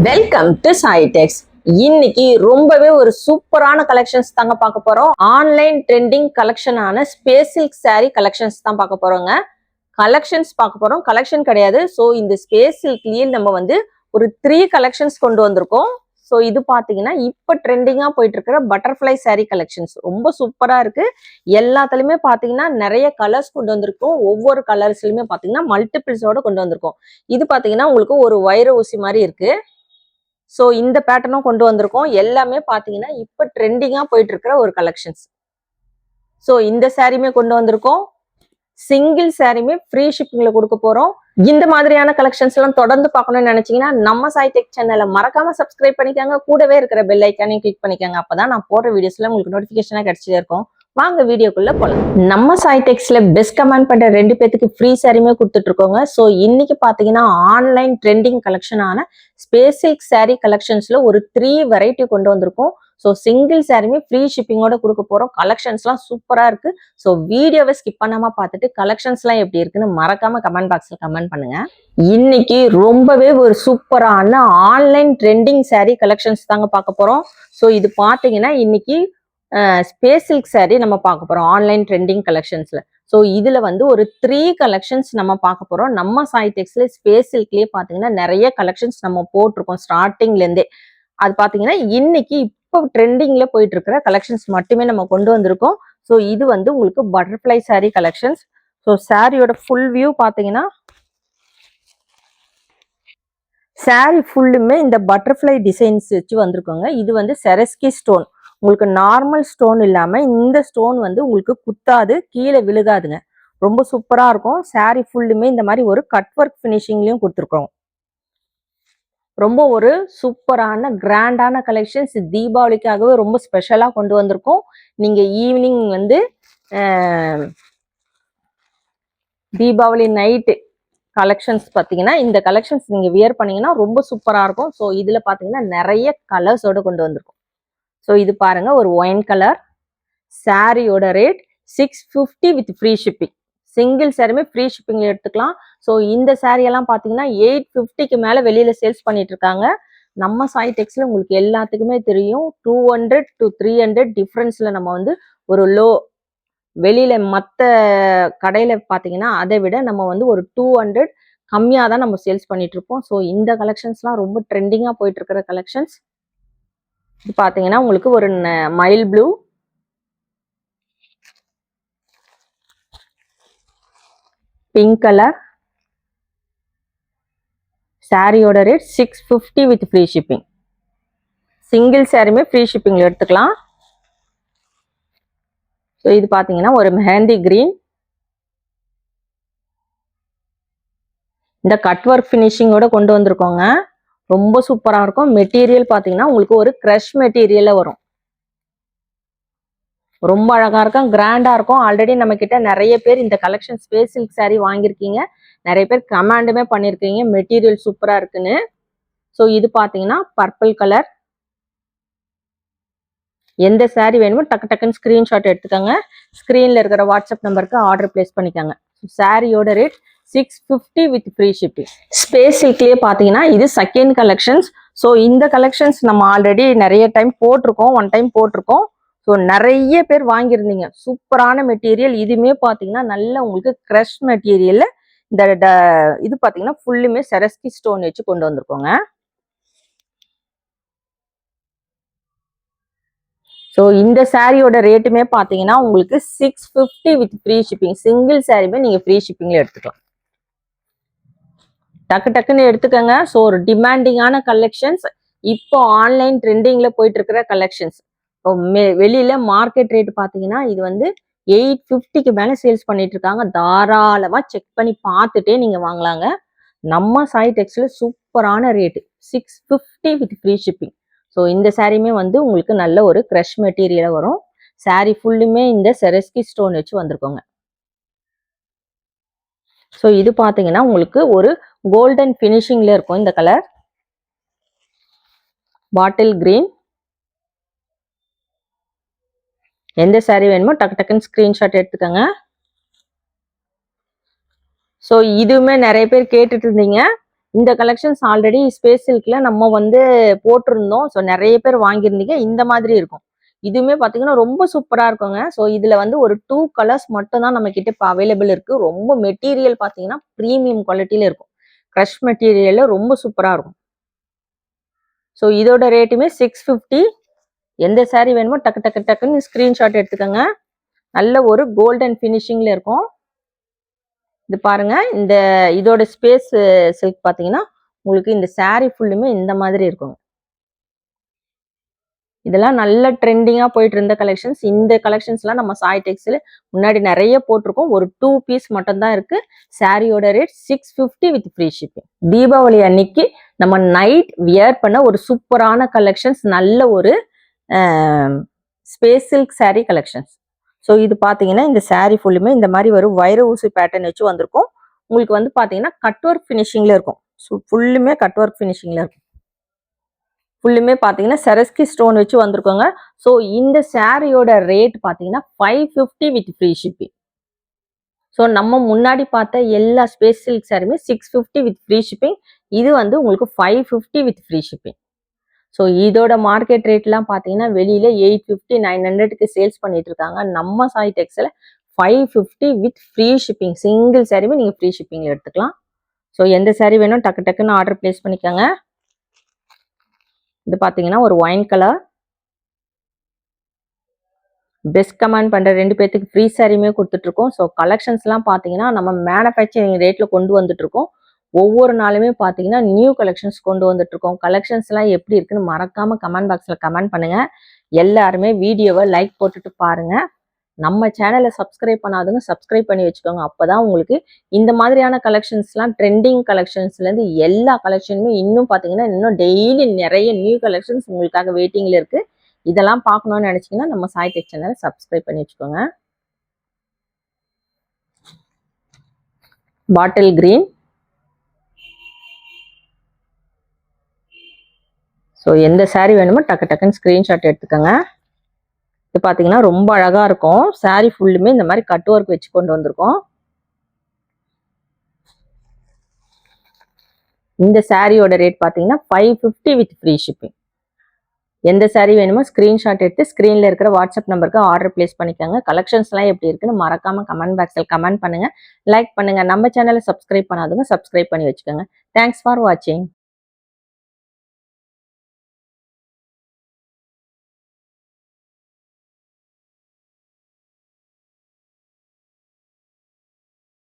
Welcome to சாய்டெக்ஸ். இன்னைக்கு ரொம்பவே ஒரு சூப்பரான கலெக்ஷன்ஸ் தாங்க பார்க்க போறோம். ஆன்லைன் ட்ரெண்டிங் கலெக்ஷனான ஸ்பேஸ் சில்க் சாரி கலெக்ஷன்ஸ் தான் பார்க்க போறோங்க. கலெக்ஷன் கிடையாது. ஸோ இந்த ஸ்பேஸ் சில்க்லயே நம்ம வந்து ஒரு 3 கலெக்ஷன்ஸ் கொண்டு வந்திருக்கோம். ஸோ இது பாத்தீங்கன்னா இப்ப ட்ரெண்டிங்கா போயிட்டு இருக்கிற பட்டர்ஃபிளை சாரி கலெக்ஷன்ஸ் ரொம்ப சூப்பரா இருக்கு. எல்லாத்துலயுமே பாத்தீங்கன்னா நிறைய கலர்ஸ் கொண்டு வந்திருக்கோம். ஒவ்வொரு கலர்ஸ்லயுமே பாத்தீங்கன்னா மல்டிபிள்ஸோட கொண்டு வந்திருக்கோம். இது பாத்தீங்கன்னா உங்களுக்கு ஒரு வைர ஊசி மாதிரி இருக்கு. ஸோ இந்த பேட்டர்னும் கொண்டு வந்திருக்கோம். எல்லாமே பாத்தீங்கன்னா இப்ப ட்ரெண்டிங்கா போயிட்டு இருக்கிற ஒரு கலெக்ஷன்ஸ். ஸோ இந்த சாரியுமே கொண்டு வந்திருக்கோம். சிங்கிள் சாரியுமே ஃப்ரீ ஷிப்பிங்ல கொடுக்க போறோம். இந்த மாதிரியான கலெக்ஷன்ஸ் எல்லாம் தொடர்ந்து பார்க்கணும்னு நினைச்சீங்கன்னா நம்ம சாய்டெக் சேனலை மறக்காம சப்ஸ்கிரைப் பண்ணிக்கோங்க. கூடவே இருக்கிற பெல் ஐக்கானையும் கிளிக் பண்ணிக்கோங்க. அப்பதான் நான் போடுற வீடியோஸ்ல உங்களுக்கு நோட்டிபிகேஷனா கிடைச்சிட்டே இருக்கும். வாங்க வீடியோக்குள்ள போலாம். நம்ம சாய்டெக்ஸ்ல பெஸ்ட் கமெண்ட் பண்ற 2 பேத்துக்கு ஃப்ரீ சாரியுமே கொடுத்துட்டு இருக்கோங்க. ஸோ இன்னைக்கு பாத்தீங்கன்னா ஆன்லைன் ட்ரெண்டிங் கலெக்ஷனான ஸ்பேஸ் சில்க் சாரி கலெக்ஷன்ஸ்ல ஒரு 3 வெரைட்டி கொண்டு வந்திருக்கோம். ஸோ சிங்கிள் சாரியுமே ஃப்ரீ ஷிப்பிங்கோட கொடுக்க போறோம். கலெக்ஷன்ஸ்லாம் சூப்பரா இருக்கு. ஸோ வீடியோவை ஸ்கிப் பண்ணாம பார்த்துட்டு கலெக்ஷன்ஸ்லாம் எப்படி இருக்குன்னு மறக்காம கமெண்ட் பாக்ஸ்ல கமெண்ட் பண்ணுங்க. இன்னைக்கு ரொம்பவே ஒரு சூப்பரான ஆன்லைன் ட்ரெண்டிங் சாரி கலெக்ஷன்ஸ் தாங்க பார்க்க போறோம். ஸோ இது பாத்தீங்கன்னா இன்னைக்கு ஸ்பேஸ் சில்க் சாரி நம்ம பார்க்க போறோம் ஆன்லைன் ட்ரெண்டிங் கலெக்ஷன்ஸ்ல. ஸோ இதுல வந்து ஒரு 3 கலெக்ஷன்ஸ் நம்ம பார்க்க போறோம். நம்ம சாய்டெக்ஸ்ல ஸ்பேஸ் சில்க்லயே பாத்தீங்கன்னா நிறைய கலெக்ஷன்ஸ் நம்ம போட்டிருக்கோம் ஸ்டார்டிங்ல இருந்தே. அது பாத்தீங்கன்னா இன்னைக்கு இப்போ ட்ரெண்டிங்ல போயிட்டு இருக்கிற கலெக்ஷன்ஸ் மட்டுமே நம்ம கொண்டு வந்திருக்கோம். ஸோ இது வந்து உங்களுக்கு பட்டர்ஃபிளை சாரி கலெக்ஷன்ஸ். ஸோ சாரியோட ஃபுல் வியூ பாத்தீங்கன்னா சாரி ஃபுல்லுமே இந்த பட்டர்ஃபிளை டிசைன்ஸ் வச்சு வந்திருக்கோங்க. இது வந்து செரஸ்கி ஸ்டோன். உங்களுக்கு நார்மல் ஸ்டோன் இல்லாம இந்த ஸ்டோன் வந்து உங்களுக்கு குத்தாது, கீழே விழுகாதுங்க. ரொம்ப சூப்பரா இருக்கும். சாரி ஃபுல்லுமே இந்த மாதிரி ஒரு கட் ஒர்க் ஃபினிஷிங்லயும் கொடுத்துருக்கோம். ரொம்ப ஒரு சூப்பரான கிராண்டான கலெக்ஷன்ஸ். தீபாவளிக்காகவே ரொம்ப ஸ்பெஷலா கொண்டு வந்திருக்கோம். நீங்க ஈவினிங் வந்து தீபாவளி நைட்டு கலெக்ஷன்ஸ் பார்த்தீங்கன்னா இந்த கலெக்ஷன்ஸ் நீங்க வியர் பண்ணீங்கன்னா ரொம்ப சூப்பரா இருக்கும். ஸோ இதுல பாத்தீங்கன்னா நிறைய கலர்ஸோட கொண்டு வந்திருக்கும். ஸோ இது பாருங்க ஒரு ஒயின் கலர். சாரியோட rate 650 with free shipping. Single சாரியுமே ஃப்ரீ ஷிப்பிங்ல எடுத்துக்கலாம். ஸோ இந்த சாரி எல்லாம் பாத்தீங்கன்னா 850க்கு மேல வெளியில சேல்ஸ் பண்ணிட்டு இருக்காங்க. நம்ம சாய்டெக்ஸ்ல உங்களுக்கு எல்லாத்துக்குமே தெரியும் 200 to 300 டிஃபரன்ஸ்ல நம்ம வந்து ஒரு லோ வெளியில மத்த கடையில பாத்தீங்கன்னா அதை விட நம்ம வந்து ஒரு 200 கம்மியா தான் நம்ம சேல்ஸ் பண்ணிட்டு இருப்போம். ஸோ இந்த கலெக்ஷன்ஸ்லாம் ரொம்ப ட்ரெண்டிங்கா போயிட்டு இருக்கிற கலெக்ஷன்ஸ். இது பாத்தீங்கன்னா உங்களுக்கு ஒரு மைல் ப்ளூ, பிங்க் கலர். சாரியோட rate 650 with free shipping. Single சாரியுமே ஃப்ரீ ஷிப்பிங்ல எடுத்துக்கலாம். ஸோ இது பாத்தீங்கன்னா ஒரு மெஹந்தி கிரீன். இந்த கட் ஒர்க் ஃபினிஷிங்கோட கொண்டு வந்திருக்கோங்க. ரொம்ப சூப்பரா இருக்கும். மெட்டீரியல் பாத்தீங்கன்னா உங்களுக்கு ஒரு கிரஷ் மெட்டீரியல்ல வரும். ரொம்ப அழகா இருக்கும், கிராண்டா இருக்கும். ஆல்ரெடி நம்ம கிட்ட நிறைய பேர் இந்த கலெக்ஷன் ஸ்பேஸ் சில்க் சாரி வாங்கியிருக்கீங்க. நிறைய பேர் கமெண்டுமே பண்ணிருக்கீங்க மெட்டீரியல் சூப்பரா இருக்குன்னு. ஸோ இது பாத்தீங்கன்னா பர்பிள் கலர். எந்த சாரி வேணுமோ டக்கு டக்குன்னு ஸ்கிரீன்ஷாட் எடுத்துக்கோங்க. ஸ்கிரீன்ல இருக்கிற வாட்ஸ்அப் நம்பருக்கு ஆர்டர் பிளேஸ் பண்ணிக்கோங்க. சாரியோட rate 650 with free shipping. Space சில்க்லயே பாத்தீங்கன்னா இது செகண்ட் கலெக்ஷன்ஸ். ஸோ இந்த கலெக்ஷன்ஸ் நம்ம ஆல்ரெடி நிறைய டைம் போட்டிருக்கோம். ஒன் டைம் போட்டிருக்கோம். ஸோ நிறைய பேர் வாங்கியிருந்தீங்க. சூப்பரான மெட்டீரியல். இதுவுமே பாத்தீங்கன்னா நல்ல உங்களுக்கு கிரஷ் மெட்டீரியல். இந்த இது பாத்தீங்கன்னா ஃபுல்லுமே செரஸ்கி ஸ்டோன் வச்சு கொண்டு வந்திருக்கோங்க. ஸோ இந்த சாரியோட ரேட்டுமே பாத்தீங்கன்னா உங்களுக்கு 650 வித் ஃப்ரீ ஷிப்பிங். சிங்கிள் சாரியுமே நீங்க ஃப்ரீ ஷிப்பிங்ல எடுத்துக்கலாம். டக்கு டக்குன்னு எடுத்துக்கோங்க. ஸோ ஒரு டிமாண்டிங்கான கலெக்ஷன்ஸ். இப்போ ஆன்லைன் ட்ரெண்டிங்ல போயிட்டு இருக்கிற கலெக்ஷன்ஸ். வெளியில மார்க்கெட் ரேட் பாத்தீங்கன்னா இது வந்து 850க்கு மேல சேல்ஸ் பண்ணிட்டு இருக்காங்க. தாராளமா செக் பண்ணி பார்த்துட்டே நீங்க வாங்கலாங்க. நம்ம சாய்டெக்ஸ்ல சூப்பரான rate 650 with free shipping. So இந்த சாரியுமே வந்து உங்களுக்கு நல்ல ஒரு கிரஷ் மெட்டீரியல் வரும். சாரி ஃபுல்லுமே இந்த செரஸ்கி ஸ்டோன் வச்சு வந்திருக்கோங்க. ஸோ இது பாத்தீங்கன்னா உங்களுக்கு ஒரு கோல்டன் ஃபினிஷிங்ல இருக்கும். இந்த கலர் பாட்டில் கிரீன். எந்த சாரி வேணுமோ டக்கு டக்குன்னு ஸ்கிரீன்ஷாட் எடுத்துக்கோங்க. ஸோ இதுவுமே நிறைய பேர் கேட்டுட்டு இருந்தீங்க. இந்த கலெக்ஷன்ஸ் ஆல்ரெடி ஸ்பேஸ் சில்க்ல நம்ம வந்து போட்டிருந்தோம். ஸோ நிறைய பேர் வாங்கியிருந்தீங்க. இந்த மாதிரி இருக்கும். இதுவுமே பாத்தீங்கன்னா ரொம்ப சூப்பரா இருக்குங்க. ஸோ இதுல வந்து ஒரு 2 கலர்ஸ் மட்டும் தான் நம்ம கிட்ட இப்போ அவைலபிள் இருக்கு. ரொம்ப மெட்டீரியல் பாத்தீங்கன்னா பிரீமியம் குவாலிட்டியில இருக்கும். க்ரஷ் மெட்டீரியல்ல ரொம்ப சூப்பரா இருக்கும். ஸோ இதோட ரேட்டுமே 650. எந்த சாரீ வேணுமோ டக்கு டக்கு டக்குன்னு ஸ்கிரீன்ஷாட் எடுத்துக்கோங்க. நல்ல ஒரு கோல்டன் ஃபினிஷிங்ல இருக்கும். இது பாருங்க, இந்த இதோட ஸ்பேஸ் சில்க் பாத்தீங்கன்னா உங்களுக்கு இந்த சாரீ ஃபுல்லுமே இந்த மாதிரி இருக்கும். இதெல்லாம் நல்ல ட்ரெண்டிங்கா போயிட்டு இருந்த கலெக்ஷன்ஸ். இந்த கலெக்ஷன்ஸ்லாம் நம்ம சாய் டெக்ஸ்டைல்ல முன்னாடி நிறைய போட்டிருக்கோம். ஒரு 2 பீஸ் மட்டும் தான் இருக்கு. சாரியோட rate 650 with free shipping. Deepavali அன்னைக்கு நம்ம நைட் வியர் பண்ண ஒரு சூப்பரான கலெக்ஷன்ஸ், நல்ல ஒரு space silk sari collections. So இது பாத்தீங்கன்னா இந்த சாரீ ஃபுல்லுமே இந்த மாதிரி ஒரு வைர ஊசி பேட்டர்ன் வச்சு வந்திருக்கும். உங்களுக்கு வந்து பாத்தீங்கன்னா கட் ஒர்க் ஃபினிஷிங்ல இருக்கும். ஸோ ஃபுல்லுமே கட் ஒர்க் ஃபினிஷிங்ல இருக்கும். ஃபுல்லுமே பாத்தீங்கன்னா சரஸ்கி ஸ்டோன் வச்சு வந்திருக்கோங்க. ஸோ இந்த சாரியோட ரேட் பாத்தீங்கன்னா 550 வித் ஃப்ரீ ஷிப்பிங். ஸோ நம்ம முன்னாடி பார்த்த எல்லா ஸ்பேஸ் சில்க் சாரியுமே 650 வித் ஃப்ரீ ஷிப்பிங். இது வந்து உங்களுக்கு 550 வித் ஃப்ரீ ஷிப்பிங். ஸோ இதோட மார்க்கெட் ரேட்லாம் பார்த்தீங்கன்னா வெளியில 850 900க்கு சேல்ஸ் பண்ணிட்டு இருக்காங்க. நம்ம சாய் டெக்ஸ்டைல்ல 550 வித் ஃப்ரீ ஷிப்பிங். சிங்கிள் சாரியுமே நீங்க ஃப்ரீ ஷிப்பிங்ல எடுத்துக்கலாம். ஸோ எந்த சாரி வேணும் டக்கு டக்குன்னு ஆர்டர் பிளேஸ் பண்ணிக்கோங்க. இது பார்த்தீங்கன்னா ஒரு ஒயின் கலர். பெஸ்ட் கமெண்ட் பண்ற 2 பேத்துக்கு ஃப்ரீ சாரியுமே கொடுத்துட்டு இருக்கோம். ஸோ கலெக்ஷன்ஸ்லாம் பார்த்தீங்கன்னா நம்ம மேனுஃபேக்சரிங் ரேட்ல கொண்டு வந்துட்டு இருக்கோம். ஒவ்வொரு நாளுமே பார்த்தீங்கன்னா நியூ கலெக்ஷன்ஸ் கொண்டு வந்துட்டு இருக்கோம். கலெக்ஷன்ஸ்லாம் எப்படி இருக்குன்னு மறக்காம கமெண்ட் பாக்ஸ்ல கமெண்ட் பண்ணுங்க. எல்லாருமே வீடியோவை லைக் போட்டுட்டு பாருங்க. நம்ம சேனலை சப்ஸ்கிரைப் பண்ணாதவங்க சப்ஸ்கிரைப் பண்ணி வச்சுக்கோங்க. அப்பதான் உங்களுக்கு இந்த மாதிரியான கலெக்ஷன்ஸ்லாம் ட்ரெண்டிங் கலெக்ஷன்ஸ்லேருந்து எல்லா கலெக்ஷனுமே இன்னும் பார்த்தீங்கன்னா இன்னும் டெய்லி நிறைய நியூ கலெக்ஷன்ஸ் உங்களுக்காக வெயிட்டிங்ல இருக்கு. இதெல்லாம் பார்க்கணும்னு நினைச்சீங்கன்னா நம்ம சாய் டெக் சேனலை சப்ஸ்கிரைப் பண்ணி வச்சுக்கோங்க. Bottle green. ஸோ எந்த சாரீ வேணுமோ டக்கு டக்குன்னு ஸ்கிரீன்ஷாட் எடுத்துக்கோங்க. இது பார்த்தீங்கன்னா ரொம்ப அழகா இருக்கும். சாரீ ஃபுல்லுமே இந்த மாதிரி கட் ஒர்க் வச்சு கொண்டு வந்திருக்கோம். இந்த சாரியோட ரேட் பார்த்தீங்கன்னா 550 வித் ஃப்ரீ ஷிப்பிங். எந்த சாரீ வேணுமோ ஸ்கிரீன்ஷாட் எடுத்து ஸ்கிரீன்ல இருக்கிற வாட்ஸ்அப் நம்பருக்கு ஆர்டர் பிளேஸ் பண்ணிக்கோங்க. கலெக்ஷன்ஸ்லாம் எப்படி இருக்குன்னு மறக்காம கமெண்ட் பாக்ஸில் கமெண்ட் பண்ணுங்க, லைக் பண்ணுங்க. நம்ம சேனலை சப்ஸ்கிரைப் பண்ணாதவங்க சப்ஸ்கிரைப் பண்ணி வச்சுக்கோங்க. தேங்க்ஸ் ஃபார் வாட்சிங்.